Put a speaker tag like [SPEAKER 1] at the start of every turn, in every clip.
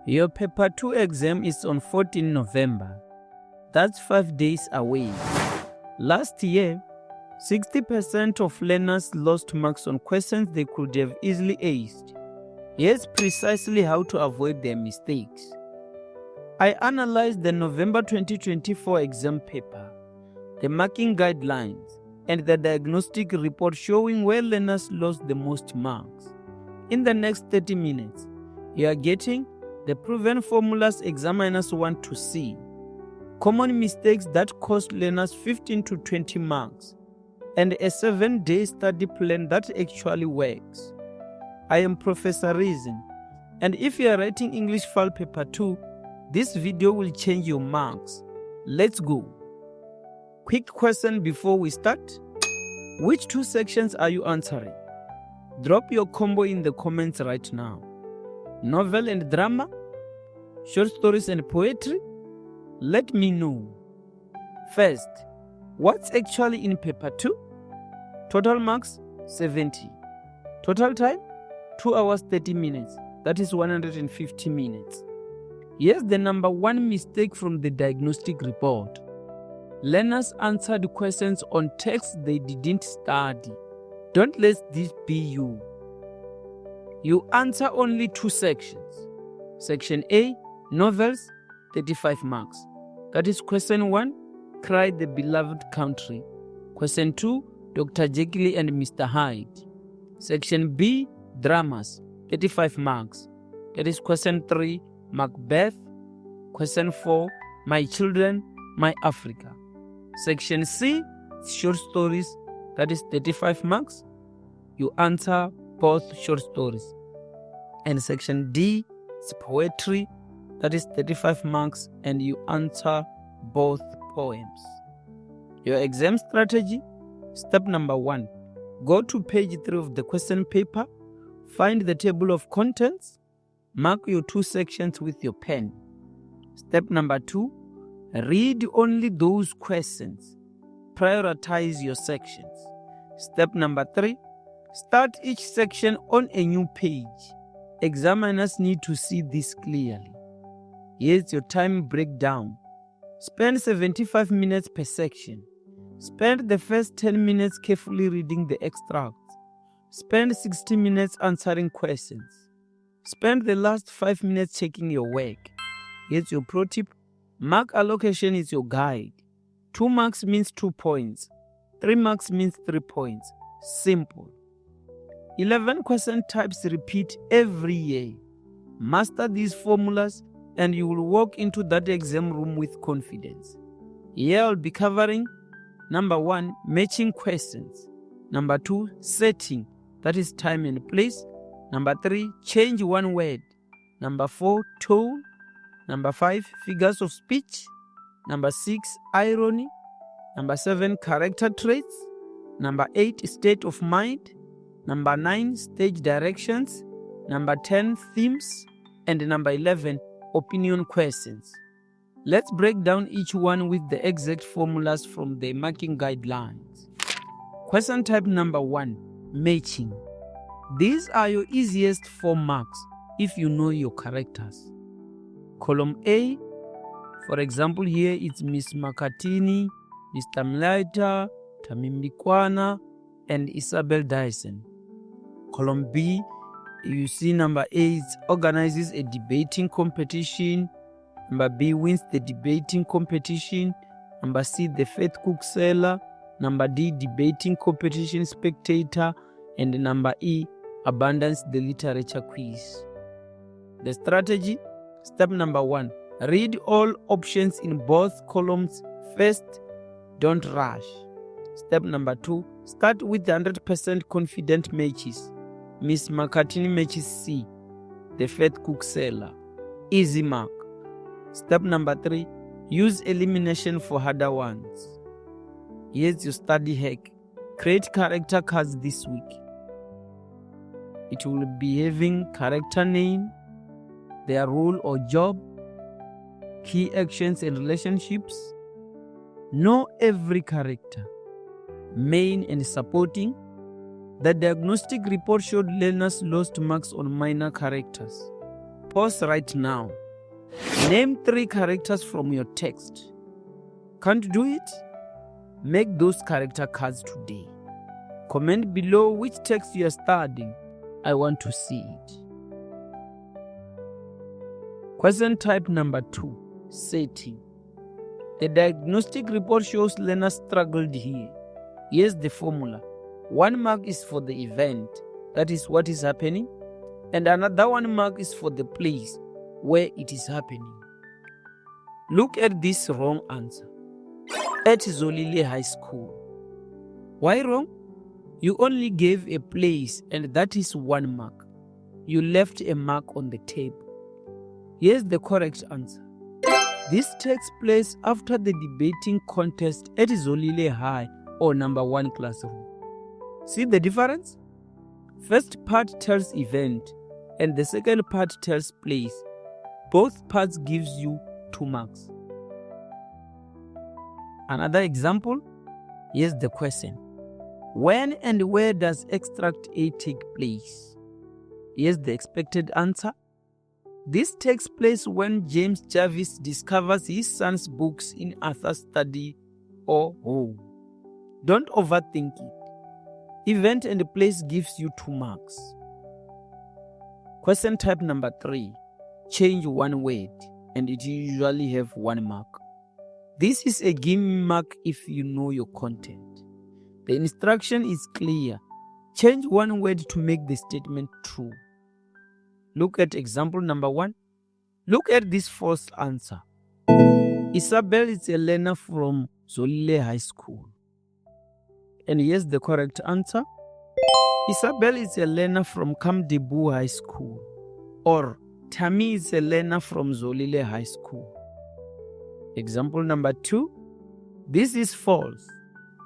[SPEAKER 1] Your Paper 2 exam is on 14 November. That's 5 days away. Last year, 60% of learners lost marks on questions they could have easily aced. Here's precisely how to avoid their mistakes. I analyzed the November 2024 exam paper, the marking guidelines, and the diagnostic report showing where learners lost the most marks. In the next 30 minutes, you are getting the proven formulas examiners want to see, common mistakes that cost learners 15 to 20 marks, and a 7-day study plan that actually works. I am Professor Reason, and if you are writing English FAL Paper 2, this video will change your marks. Let's go. Quick question before we start. Which 2 sections are you answering? Drop your combo in the comments right now. Novel and drama? Short stories and poetry? Let me know. First, what's actually in Paper 2? Total marks, 70. Total time, 2 hours 30 minutes. That is 150 minutes. Here's the number 1 mistake from the diagnostic report. Learners answered questions on text they didn't study. Don't let this be you. You answer only 2 sections. Section A, novels, 35 marks. That is question 1, Cry the Beloved Country. Question 2, Dr. Jekyll and Mr. Hyde. Section B, dramas, 35 marks. That is question 3, Macbeth. Question 4, My Children, My Africa. Section C, short stories, that is 35 marks. You answer both short stories. And section D is poetry, that is 35 marks, and you answer both poems. Your exam strategy: step number 1, go to page 3 of the question paper, find the table of contents, mark your 2 sections with your pen. Step number 2, read only those questions. Prioritize your sections. Step number 3, start each section on a new page. Examiners need to see this clearly. Here's your time breakdown. Spend 75 minutes per section. Spend the first 10 minutes carefully reading the extracts. Spend 60 minutes answering questions. Spend the last 5 minutes checking your work. Here's your pro tip. Mark allocation is your guide. 2 marks means 2 points. 3 marks means 3 points. Simple. 11 question types repeat every year. Master these formulas and you will walk into that exam room with confidence. Here I'll be covering number 1, matching questions. Number 2, setting, that is time and place. Number 3, change 1 word. Number 4, tone. Number 5, figures of speech. Number 6, irony. Number 7, character traits. Number 8, state of mind. Number 9, stage directions. Number 10, themes. And number 11, opinion questions. Let's break down each one with the exact formulas from the marking guidelines. Question type number 1, matching. These are your easiest 4 marks if you know your characters. Column A, for example, here it's Miss Makatini, Mr. Mlaita, Tamim Bikwana, and Isabel Dyson. Column B, you see number A organizes a debating competition. Number B wins the debating competition. Number C, the faith cook seller. Number D, debating competition spectator. And number E, abandons the literature quiz. The strategy: step number 1, read all options in both columns first. Don't rush. Step number 2, start with 100% confident matches. Miss McCartney matches C, the faith cook seller. Easy mark. Step number 3, use elimination for harder ones. Here's your study hack. Create character cards this week. It will be having character name, their role or job, key actions and relationships. Know every character, main and supporting. The diagnostic report showed learners lost marks on minor characters. Pause right now. Name 3 characters from your text. Can't do it? Make those character cards today. Comment below which text you are studying. I want to see it. Question type number 2. Setting. The diagnostic report shows learners struggled here. Here's the formula. 1 mark is for the event, that is what is happening, and another 1 mark is for the place where it is happening. Look at this wrong answer. At Zolile High School. Why wrong? You only gave a place and that is 1 mark. You left a mark on the table. Here's the correct answer. This takes place after the debating contest at Zolile High or number 1 classroom. See the difference? First part tells event and the second part tells place. Both parts gives you 2 marks. Another example, here's the question. When and where does extract A take place? Here's the expected answer. This takes place when James Jarvis discovers his son's books in Arthur's study or home. Don't overthink it. Event and place gives you 2 marks. Question type number 3. Change 1 word and it usually have 1 mark. This is a gimme mark if you know your content. The instruction is clear. Change 1 word to make the statement true. Look at example number 1. Look at this false answer. Isabel is a learner from Zolile High School. And here's the correct answer. Isabel is a learner from Kamdebu High School. Or Tammy is a learner from Zolile High School. Example number 2. This is false.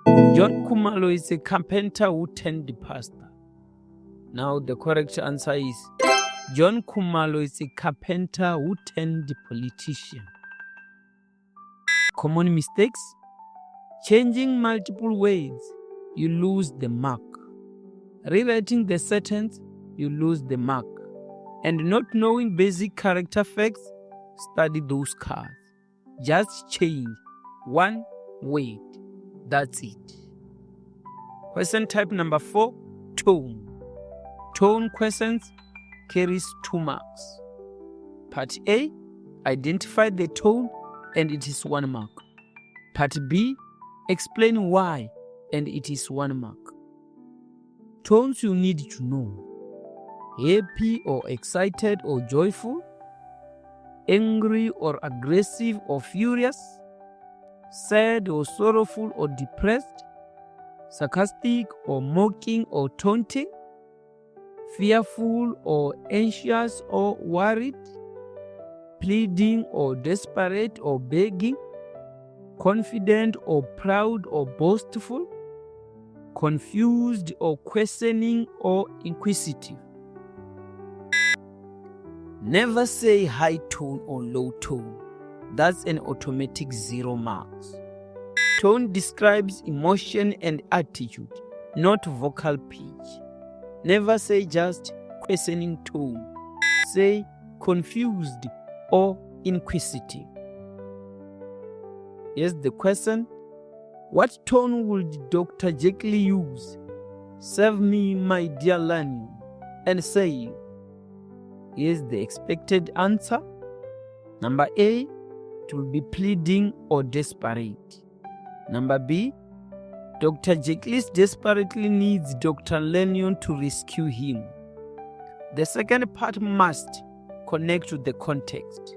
[SPEAKER 1] John Kumalo is a carpenter who turned the pastor. Now the correct answer is John Kumalo is a carpenter who turned the politician. Common mistakes. Changing multiple words, you lose the mark. Rewriting the sentence, you lose the mark. And not knowing basic character facts, study those cards. Just change 1 word. That's it. Question type number 4. Tone. Tone questions carries 2 marks. Part A, identify the tone and it is 1 mark. Part B, explain why and it is 1 mark. Tones you need to know. Happy or excited or joyful, angry or aggressive or furious, sad or sorrowful or depressed, sarcastic or mocking or taunting, fearful or anxious or worried, pleading or desperate or begging, confident or proud or boastful, confused or questioning or inquisitive. Never say high tone or low tone. That's an automatic 0 marks. Tone describes emotion and attitude, not vocal pitch. Never say just questioning tone. Say confused or inquisitive. Here's the question. What tone would Dr. Jekyll use? Serve me, my dear learning, and say. Here's the expected answer. Number A, it will be pleading or desperate. Number B, Dr. Jekyll desperately needs Dr. Lennon to rescue him. The second part must connect to the context.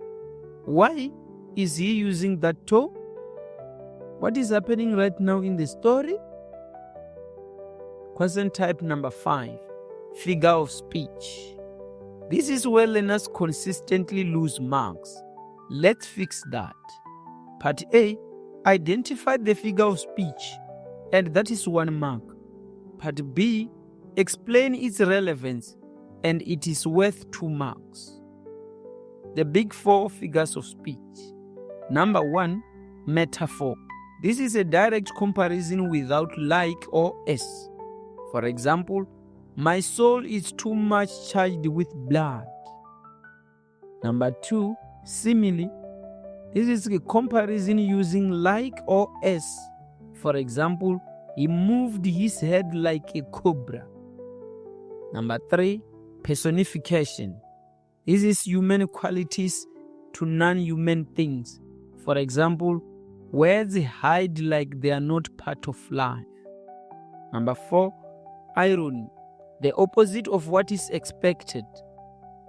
[SPEAKER 1] Why is he using that tone? What is happening right now in the story? Question type number 5, figure of speech. This is where learners consistently lose marks. Let's fix that. Part A, identify the figure of speech, and that is 1 mark. Part B, explain its relevance, and it is worth 2 marks. The big 4 figures of speech. Number 1, metaphor. This is a direct comparison without like or s. For example, my soul is too much charged with blood. Number 2, simile. This is a comparison using like or as. For example, he moved his head like a cobra. Number 3, personification. This is human qualities to non-human things. For example, words hide like they are not part of life. Number 4, irony. The opposite of what is expected.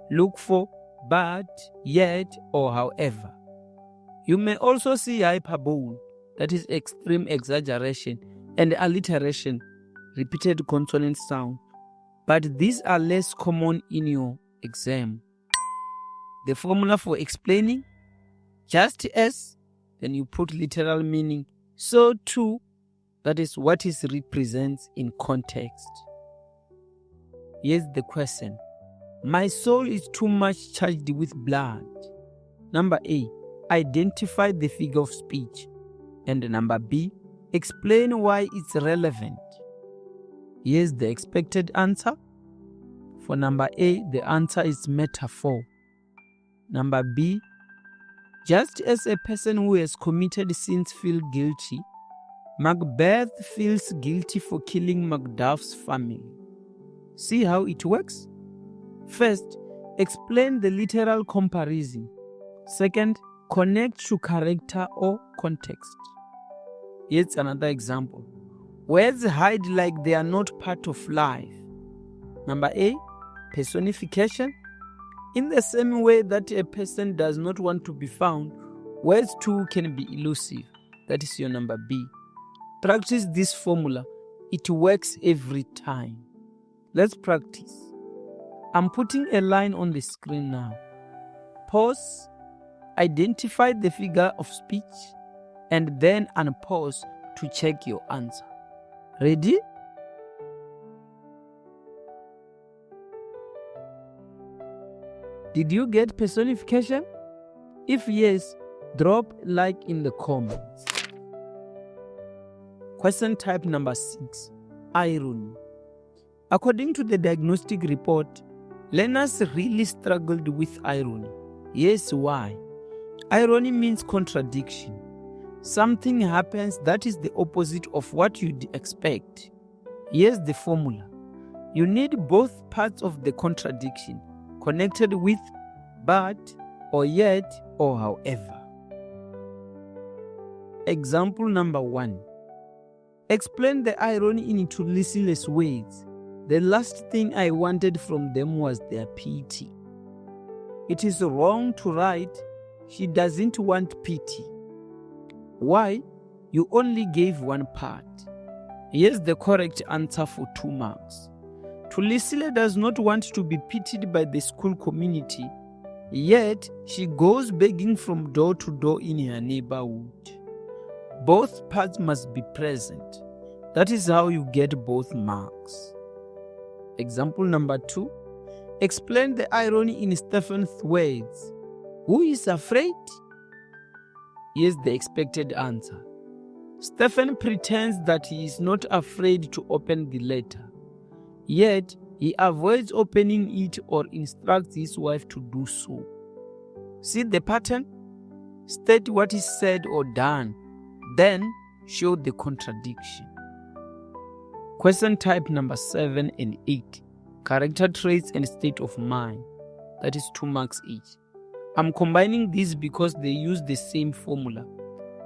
[SPEAKER 1] Look for but, yet, or however. You may also see hyperbole, that is extreme exaggeration, and alliteration, repeated consonant sound, but these are less common in your exam. The formula for explaining: just as, then you put literal meaning, so too, that is what it represents in context. Here's the question. My soul is too much charged with blood. Number A, identify the figure of speech. And number B, explain why it's relevant. Here's the expected answer. For number A, the answer is metaphor. Number B, just as a person who has committed sins feels guilty, Macbeth feels guilty for killing Macduff's family. See how it works? First, explain the literal comparison. Second, connect to character or context. Here's another example. Words hide like they are not part of life. Number A, personification. In the same way that a person does not want to be found, words too can be elusive. That is your number B. Practice this formula. It works every time. Let's practice. I'm putting a line on the screen now. Pause, identify the figure of speech, and then unpause to check your answer. Ready? Did you get personification? If yes, drop like in the comments. Question type number 6, irony. According to the diagnostic report, learners really struggled with irony. Yes, why? Irony means contradiction. Something happens that is the opposite of what you'd expect. Here's the formula. You need both parts of the contradiction, connected with but, or yet, or however. Example number 1. Explain the irony into listless words. The last thing I wanted from them was their pity. It is wrong to write, she doesn't want pity. Why? You only gave one part. Here's the correct answer for 2 marks. Tulisile does not want to be pitied by the school community, yet she goes begging from door to door in her neighborhood. Both parts must be present. That is how you get both marks. Example number 2. Explain the irony in Stephen's words. Who is afraid? Here's the expected answer. Stephen pretends that he is not afraid to open the letter. Yet, he avoids opening it or instructs his wife to do so. See the pattern? State what is said or done, then show the contradiction. Question type number 7 and 8. Character traits and state of mind. That is 2 marks each. I'm combining these because they use the same formula.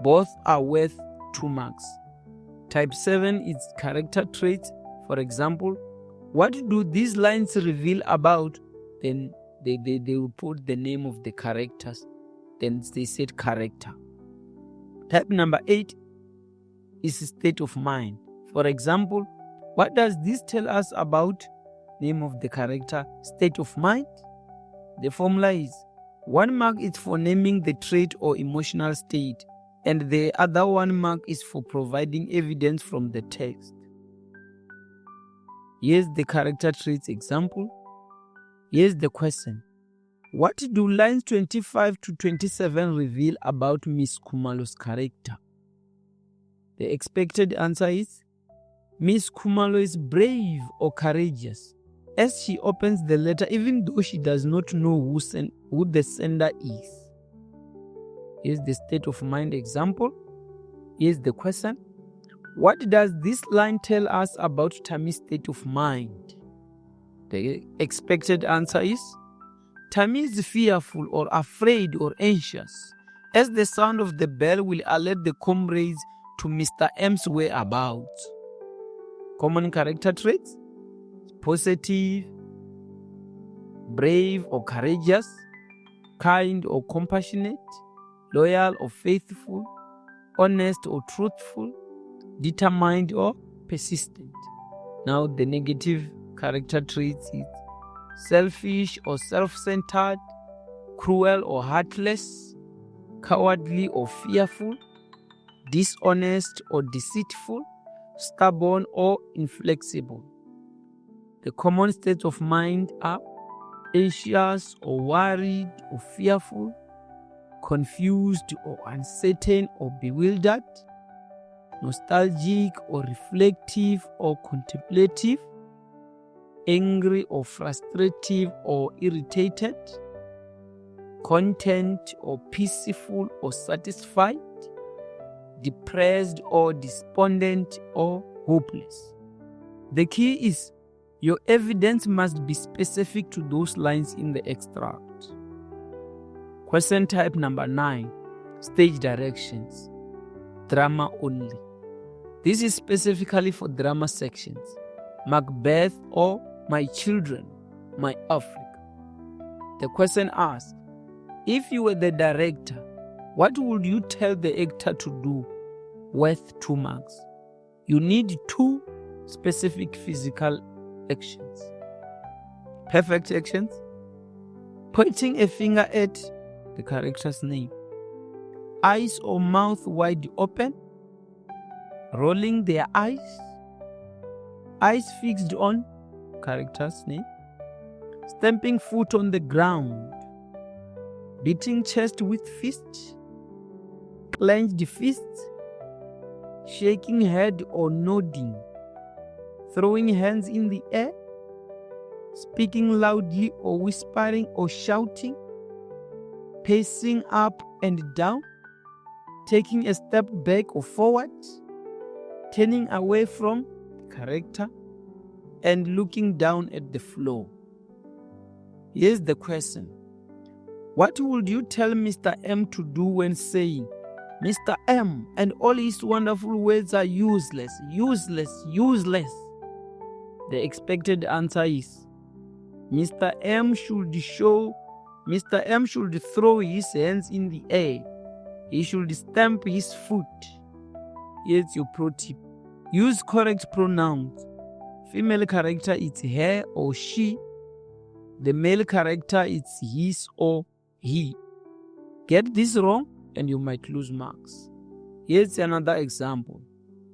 [SPEAKER 1] Both are worth 2 marks. Type 7 is character traits. For example, what do these lines reveal about? Then they will put the name of the characters. Then they said character. Type number 8 is state of mind. For example, what does this tell us about? Name of the character, state of mind. The formula is 1 mark is for naming the trait or emotional state, and the other 1 mark is for providing evidence from the text. Here's the character traits example. Here's the question. What do lines 25 to 27 reveal about Miss Kumalo's character? The expected answer is Miss Kumalo is brave or courageous. as she opens the letter, even though she does not know who the sender is. Here's the state of mind example. Here's the question. What does this line tell us about Tammy's state of mind? The expected answer is, Tammy is fearful or afraid or anxious, as the sound of the bell will alert the comrades to Mr. M's whereabouts. Common character traits: positive, brave or courageous, kind or compassionate, loyal or faithful, honest or truthful, determined or persistent. Now the negative character traits is selfish or self-centered, cruel or heartless, cowardly or fearful, dishonest or deceitful, stubborn or inflexible. The common states of mind are anxious or worried or fearful, confused or uncertain or bewildered, nostalgic or reflective or contemplative, angry or frustrative or irritated, content or peaceful or satisfied, depressed or despondent or hopeless. The key is your evidence must be specific to those lines in the extract. Question type number 9. Stage directions. Drama only. This is specifically for drama sections. Macbeth or My Children, My Africa. The question asks, if you were the director, what would you tell the actor to do? Worth 2 marks. You need 2 specific physical actions. Perfect actions: pointing a finger at the character's name, eyes or mouth wide open, rolling their eyes fixed on character's name, stamping foot on the ground, beating chest with fist, clenched fists, shaking head or nodding, throwing hands in the air, speaking loudly or whispering or shouting, pacing up and down, taking a step back or forward, turning away from the character, and looking down at the floor. Here's the question. What would you tell Mr. M to do when saying, Mr. M and all his wonderful words are useless, useless, useless? The expected answer is, Mr. M should throw his hands in the air. He should stamp his foot. Here's your pro tip. Use correct pronouns. Female character it's her or she. The male character it's his or he. Get this wrong and you might lose marks. Here's another example.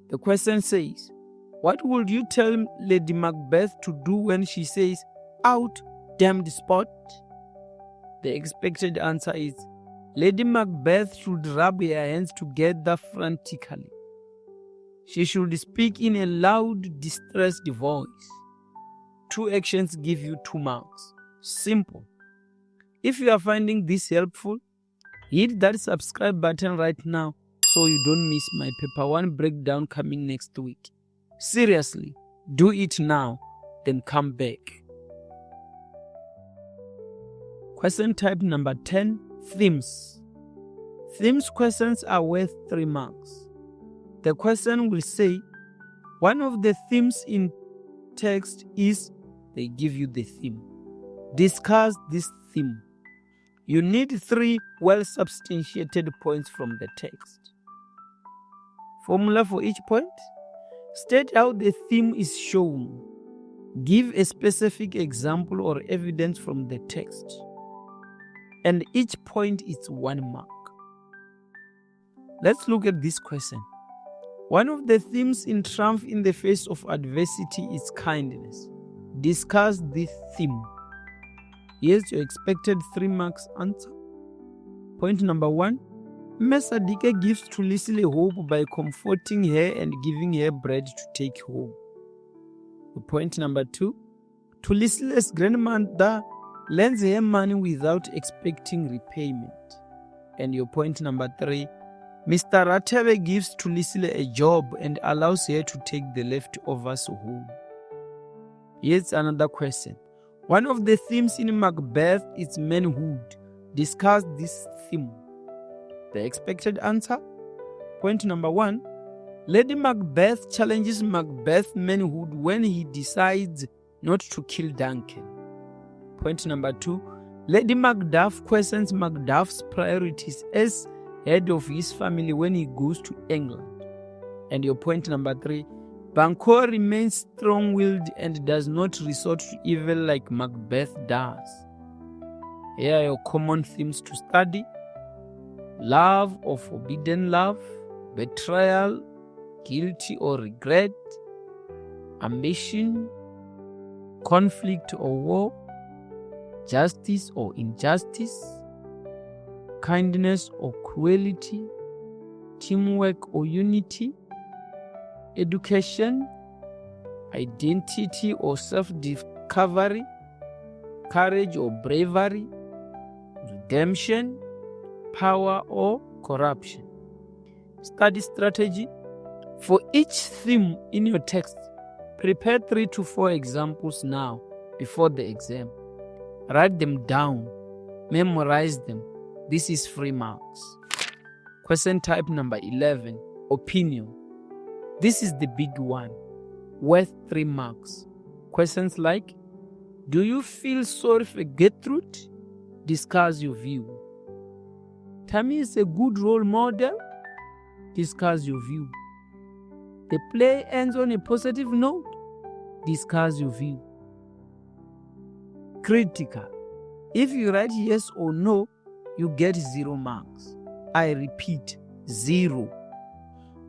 [SPEAKER 1] The question says, what would you tell Lady Macbeth to do when she says, out, damned spot? The expected answer is, Lady Macbeth should rub her hands together frantically. She should speak in a loud, distressed voice. 2 actions give you 2 marks. Simple. If you are finding this helpful, hit that subscribe button right now so you don't miss my paper 1 breakdown coming next week. Seriously, do it now, then come back. Question type number 10, themes. Themes questions are worth 3 marks. The question will say, one of the themes in text is, they give you the theme. Discuss this theme. You need 3 well-substantiated points from the text. Formula for each point. State how the theme is shown. Give a specific example or evidence from the text. And each point is 1 mark. Let's look at this question. One of the themes in Triumph in the Face of Adversity is kindness. Discuss this theme. Here's your expected 3 marks answer. Point number 1. Mesadike gives to Leslie hope by comforting her and giving her bread to take home. Point number 2. Tulisile's grandmother lends her money without expecting repayment. And your point number 3, Mr. Ratebe gives Tulisile a job and allows her to take the leftovers home. Here's another question. One of the themes in Macbeth is manhood. Discuss this theme. The expected answer? Point number 1. Lady Macbeth challenges Macbeth's manhood when he decides not to kill Duncan. Point number 2. Lady Macduff questions Macduff's priorities as head of his family when he goes to England. And your point number 3. Banquo remains strong-willed and does not resort to evil like Macbeth does. Here are your common themes to study: love or forbidden love, betrayal, guilty or regret, ambition, conflict or war, justice or injustice, kindness or cruelty, teamwork or unity, education, identity or self-discovery, courage or bravery, redemption, power or corruption. Study strategy. For each theme in your text, prepare 3 to 4 examples now before the exam. Write them down, memorize them. This is free marks. Question type number 11, opinion. This is the big one, worth 3 marks. Questions like, do you feel sorry for Gertrude? Discuss your view. Tammy is a good role model? Discuss your view. The play ends on a positive note? Discuss your view. Critical. If you write yes or no, you get 0 marks. I repeat, 0.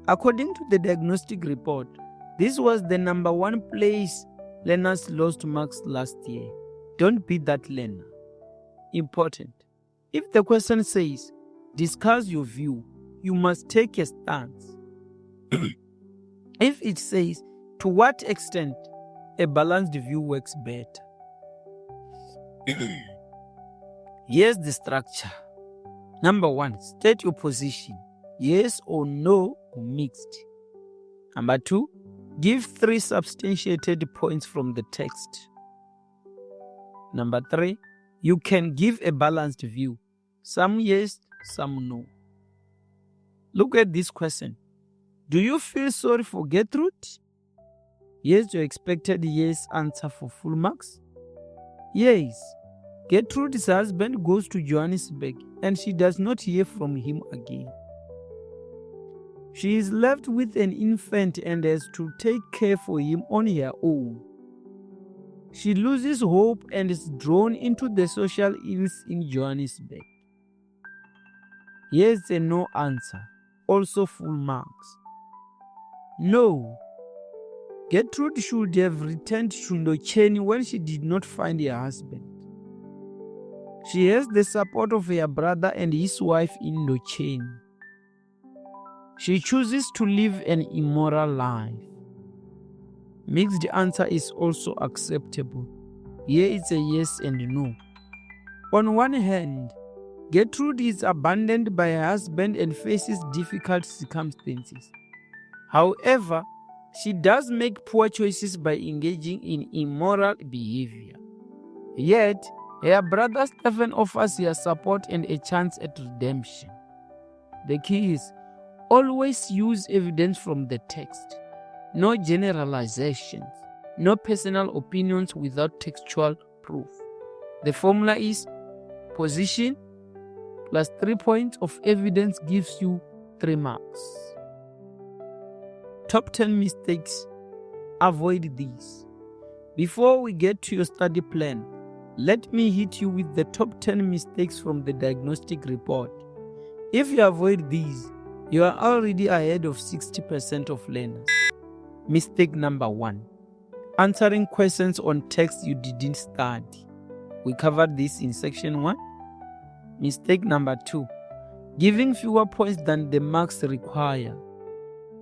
[SPEAKER 1] According to the diagnostic report, this was the number 1 place learners lost marks last year. Don't be that learner. Important. If the question says, discuss your view, you must take a stance. If it says, to what extent, a balanced view works better. Here's the structure. Number 1, state your position. Yes or no or mixed. Number 2, give 3 substantiated points from the text. Number 3, you can give a balanced view. Some yes, some no. Look at this question. Do you feel sorry for Gertrude? Yes, your expected yes answer for full marks. Yes. Gertrude's husband goes to Johannesburg and she does not hear from him again. She is left with an infant and has to take care for him on her own. She loses hope and is drawn into the social ills in Johannesburg. Here's a no answer, also full marks. No. Gertrude should have returned to Ndocheni when she did not find her husband. She has the support of her brother and his wife in Ndocheni. She chooses to live an immoral life. Mixed answer is also acceptable. Here it's a yes and no. On one hand, Gertrude is abandoned by her husband and faces difficult circumstances. However, she does make poor choices by engaging in immoral behavior. Yet, her brother Stephen offers her support and a chance at redemption. The key is, always use evidence from the text. No generalizations, no personal opinions without textual proof. The formula is position plus 3 points of evidence gives you 3 marks. Top 10 mistakes. Avoid these. Before we get to your study plan, let me hit you with the top 10 mistakes from the diagnostic report. If you avoid these, you are already ahead of 60% of learners. Mistake number 1. Answering questions on text you didn't study. We covered this in section 1. Mistake number 2. Giving fewer points than the marks require.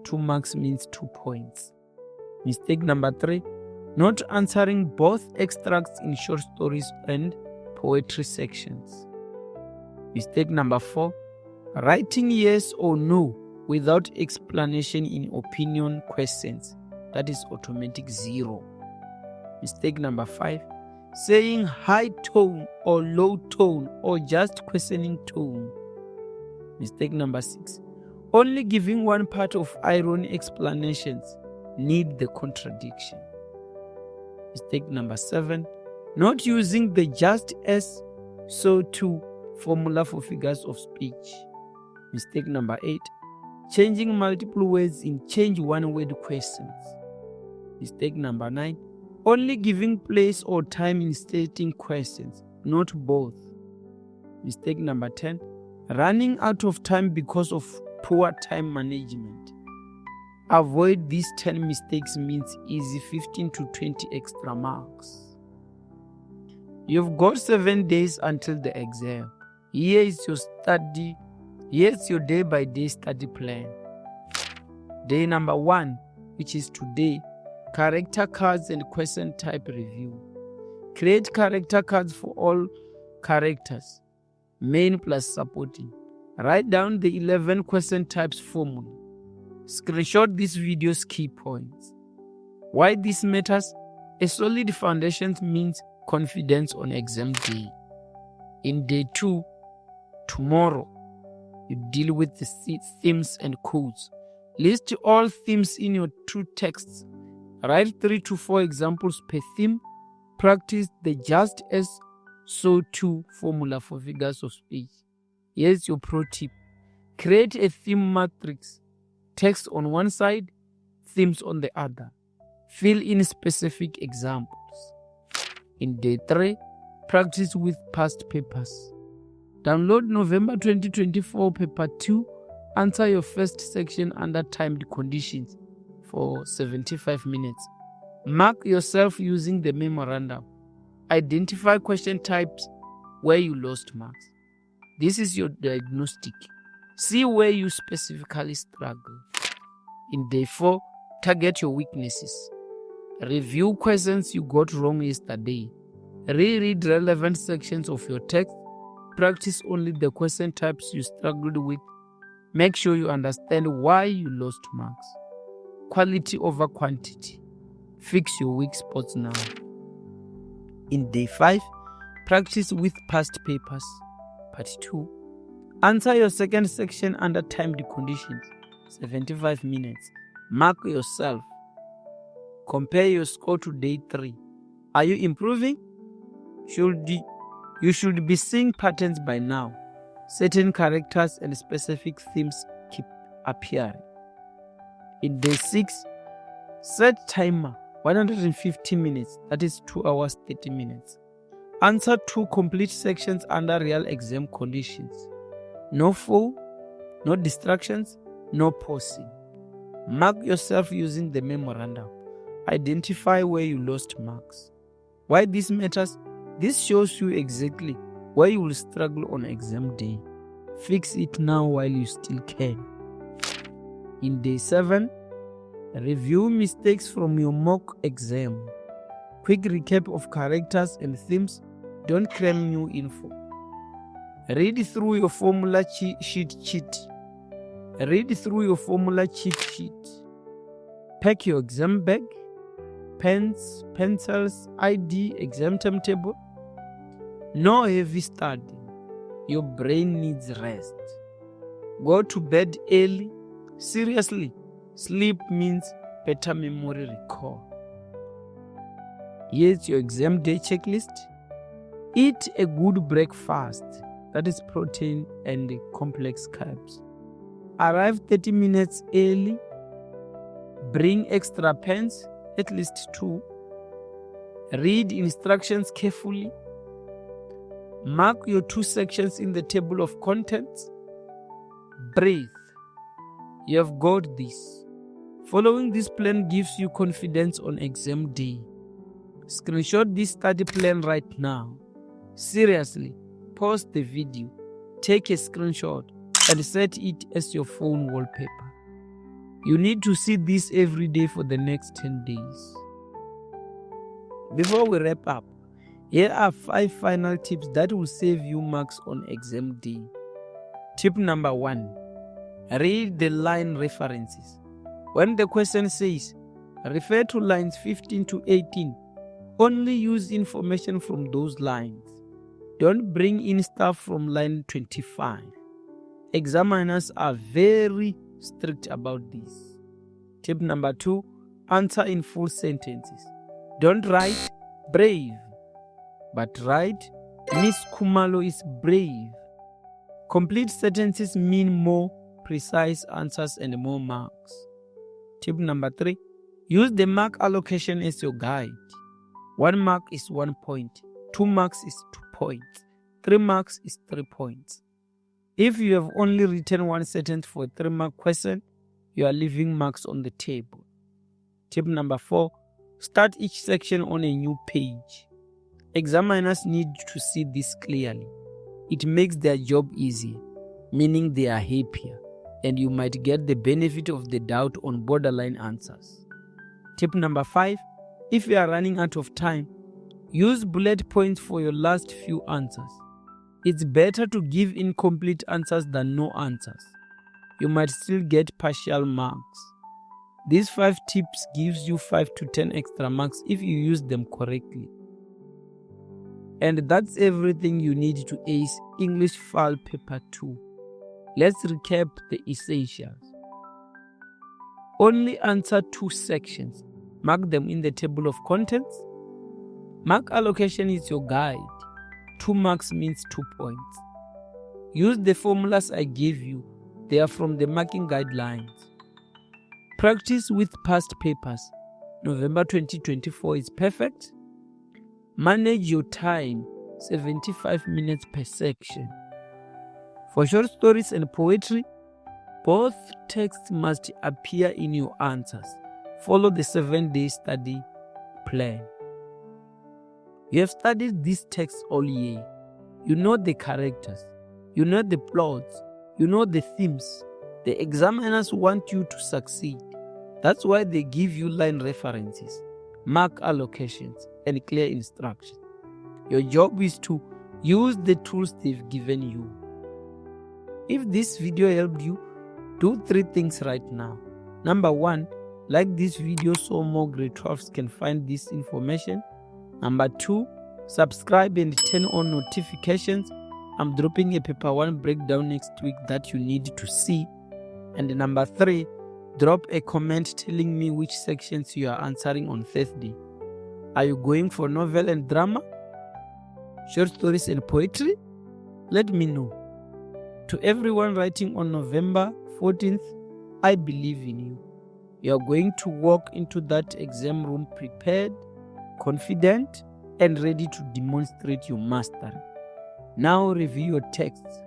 [SPEAKER 1] 2 marks means 2 points. Mistake number 3. not answering both extracts in short stories and poetry sections. Mistake number 4, writing yes or no without explanation in opinion questions. That is automatic 0. Mistake number 5, saying high tone or low tone or just questioning tone. Mistake number 6, only giving one part of irony explanations, need the contradiction. Mistake number 7, not using the just as, so too formula for figures of speech. Mistake number 8, changing multiple words in change one word questions. Mistake number 9, only giving place or time in stating questions, not both. Mistake number 10, running out of time because of poor time management. Avoid these 10 mistakes means easy 15 to 20 extra marks. You've got 7 days until the exam. Here is your day-by-day study plan. Day number 1, which is today, character cards and question type review. Create character cards for all characters, main plus supporting. Write down the 11 question types formula. Screenshot this video's key points. Why this matters? A solid foundation means confidence on exam day. In day 2, tomorrow, you deal with the themes and codes. List all themes in your 2 texts. Write 3 to 4 examples per theme. Practice the just as, so too formula for figures of speech. Here's your pro tip. Create a theme matrix. Text on one side, themes on the other. Fill in specific examples. In day 3, practice with past papers. Download November 2024 paper 2. Answer your first section under timed conditions for 75 minutes. Mark yourself using the memorandum. Identify question types where you lost marks. This is your diagnostic. See where you specifically struggle. In day 4, target your weaknesses. Review questions you got wrong yesterday. Reread relevant sections of your text. Practice only the question types you struggled with. Make sure you understand why you lost marks. Quality over quantity. Fix your weak spots now. In day 5, practice with past papers. Part 2. Answer your second section under timed conditions. 75 minutes. Mark yourself. Compare your score to day 3. Are you improving? You should be seeing patterns by now. Certain characters and specific themes keep appearing. In day 6, set timer 150 minutes, that is 2 hours 30 minutes. Answer 2 complete sections under real exam conditions. No FAL, no distractions, no pausing. Mark yourself using the memorandum. Identify where you lost marks. Why this matters? This shows you exactly where you will struggle on exam day. Fix it now while you still can. In day 7, review mistakes from your mock exam. Quick recap of characters and themes. Don't cram new info. Read through your formula cheat sheet. Pack your exam bag. Pens, pencils, ID, exam timetable. No heavy study. Your brain needs rest. Go to bed early. Seriously, sleep means better memory recall. Here's your exam day checklist. Eat a good breakfast, that is protein and complex carbs. Arrive 30 minutes early. Bring extra pens, at least 2. Read instructions carefully. Mark your 2 sections in the table of contents. Breathe. You have got this. Following this plan gives you confidence on exam day. Screenshot this study plan right now. Seriously, pause the video, take a screenshot, and set it as your phone wallpaper. You need to see this every day for the next 10 days. Before we wrap up, here are 5 final tips that will save you marks on exam day. Tip number 1. Read the line references. When the question says, refer to lines 15 to 18, only use information from those lines. Don't bring in stuff from line 25. Examiners are very strict about this. Tip number 2. Answer in full sentences. Don't write brave, but write Miss Kumalo is brave. Complete sentences mean more precise answers and more marks. Tip number 3. Use the mark allocation as your guide. 1 mark is 1 point. 2 marks is 2 points. 3 marks is 3 points. If you have only written 1 sentence for a 3-mark question, you are leaving marks on the table. Tip number 4. Start each section on a new page. Examiners need to see this clearly. It makes their job easier, meaning they are happier, and you might get the benefit of the doubt on borderline answers. Tip number 5. If you are running out of time, use bullet points for your last few answers. It's better to give incomplete answers than no answers. You might still get partial marks. These 5 tips gives you 5 to 10 extra marks if you use them correctly. And that's everything you need to ace English FAL Paper 2. Let's recap the essentials. Only answer 2 sections. Mark them in the table of contents. Mark allocation is your guide. 2 marks means 2 points. Use the formulas I gave you. They are from the marking guidelines. Practice with past papers. November 2024 is perfect. Manage your time, 75 minutes per section. For short stories and poetry, both texts must appear in your answers. Follow the 7-day study plan. You have studied these texts all year. You know the characters. You know the plots. You know the themes. The examiners want you to succeed. That's why they give you line references, mark allocations, and clear instructions. Your job is to use the tools they've given you. If this video helped you, do 3 things right now. Number 1, like this video so more grade 12s can find this information. Number 2, subscribe and turn on notifications. I'm dropping a paper 1 breakdown next week that you need to see. And number 3, drop a comment telling me which sections you are answering on Thursday. Are you going for novel and drama? Short stories and poetry? Let me know. To everyone writing on November 14th, I believe in you. You are going to walk into that exam room prepared, confident, and ready to demonstrate your mastery. Now review your texts,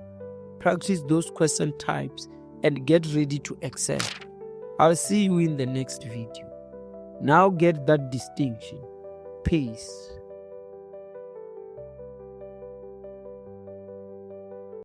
[SPEAKER 1] practice those question types, and get ready to excel. I'll see you in the next video. Now get that distinction. Peace.